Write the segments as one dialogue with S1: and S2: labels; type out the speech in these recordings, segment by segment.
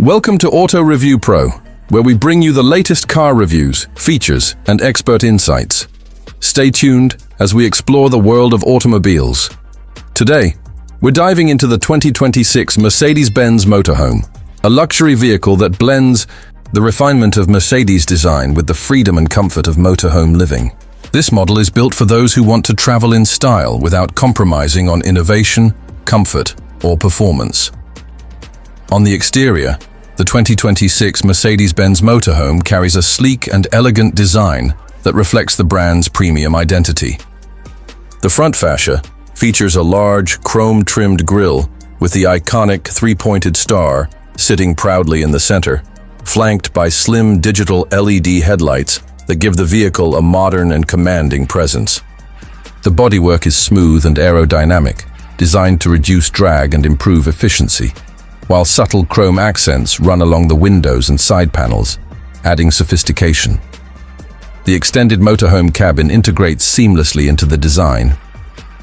S1: Welcome to Auto Review Pro, where we bring you the latest car reviews, features, and expert insights. Stay tuned as we explore the world of automobiles. Today, we're diving into the 2026 Mercedes-Benz Motorhome, a luxury vehicle that blends the refinement of Mercedes design with the freedom and comfort of motorhome living. This model is built for those who want to travel in style without compromising on innovation, comfort, or performance. On the exterior, the 2026 Mercedes-Benz Motorhome carries a sleek and elegant design that reflects the brand's premium identity. The front fascia features a large, chrome-trimmed grille with the iconic three-pointed star sitting proudly in the center, flanked by slim digital LED headlights that give the vehicle a modern and commanding presence. The bodywork is smooth and aerodynamic, designed to reduce drag and improve efficiency, while subtle chrome accents run along the windows and side panels, adding sophistication. The extended motorhome cabin integrates seamlessly into the design,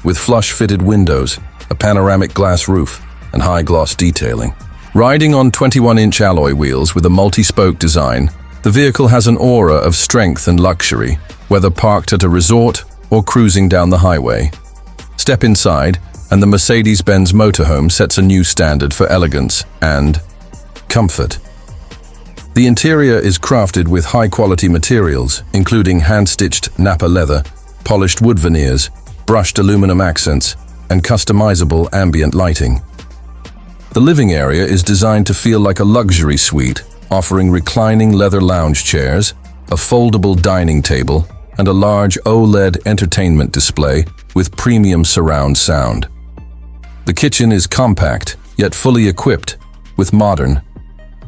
S1: with flush-fitted windows, a panoramic glass roof, and high-gloss detailing. Riding on 21-inch alloy wheels with a multi-spoke design, the vehicle has an aura of strength and luxury, whether parked at a resort or cruising down the highway. Step inside, and the Mercedes-Benz Motorhome sets a new standard for elegance and comfort. The interior is crafted with high-quality materials, including hand-stitched Napa leather, polished wood veneers, brushed aluminum accents, and customizable ambient lighting. The living area is designed to feel like a luxury suite, offering reclining leather lounge chairs, a foldable dining table, and a large OLED entertainment display with premium surround sound. The kitchen is compact, yet fully equipped with modern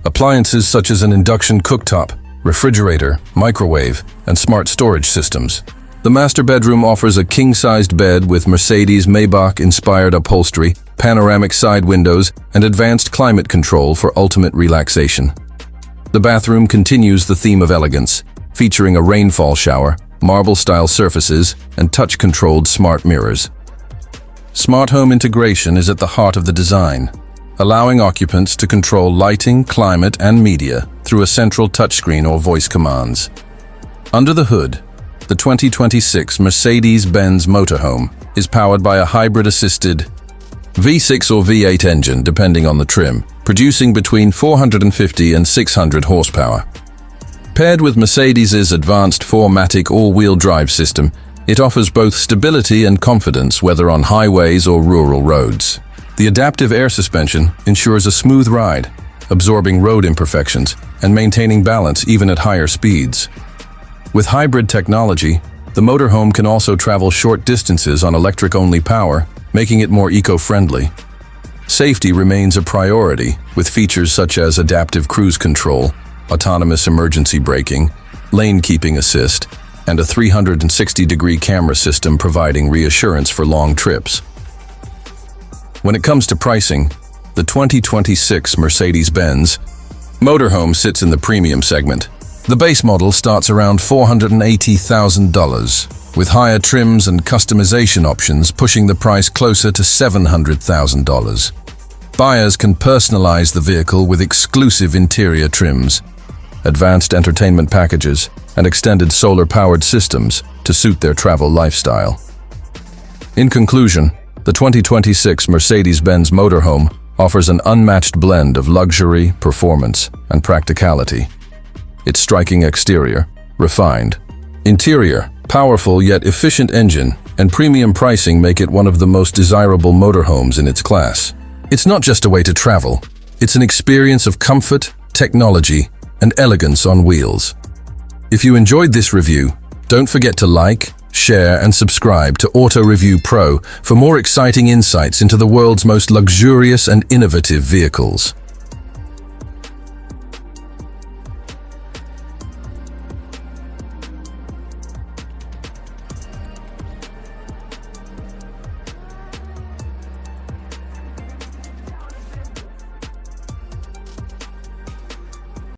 S1: appliances such as an induction cooktop, refrigerator, microwave, and smart storage systems. The master bedroom offers a king-sized bed with Mercedes-Maybach-inspired upholstery, panoramic side windows, and advanced climate control for ultimate relaxation. The bathroom continues the theme of elegance, featuring a rainfall shower, marble-style surfaces, and touch-controlled smart mirrors. Smart home integration is at the heart of the design, allowing occupants to control lighting, climate, and media through a central touchscreen or voice commands. Under the hood, the 2026 Mercedes-Benz Motorhome is powered by a hybrid-assisted V6 or V8 engine, depending on the trim, producing between 450 and 600 horsepower. Paired with Mercedes's advanced 4MATIC all-wheel drive system, it offers both stability and confidence whether on highways or rural roads. The adaptive air suspension ensures a smooth ride, absorbing road imperfections and maintaining balance even at higher speeds. With hybrid technology, the motorhome can also travel short distances on electric-only power, making it more eco-friendly. Safety remains a priority, with features such as adaptive cruise control, autonomous emergency braking, lane keeping assist, and a 360-degree camera system providing reassurance for long trips. When it comes to pricing, the 2026 Mercedes-Benz Motorhome sits in the premium segment. The base model starts around $480,000, with higher trims and customization options pushing the price closer to $700,000. Buyers can personalize the vehicle with exclusive interior trims, advanced entertainment packages, and extended solar-powered systems to suit their travel lifestyle. In conclusion, the 2026 Mercedes-Benz Motorhome offers an unmatched blend of luxury, performance, and practicality. Its striking exterior, refined interior, powerful yet efficient engine, and premium pricing make it one of the most desirable motorhomes in its class. It's not just a way to travel, it's an experience of comfort, technology, and elegance on wheels. If you enjoyed this review, don't forget to like, share, and subscribe to Auto Review Pro for more exciting insights into the world's most luxurious and innovative vehicles.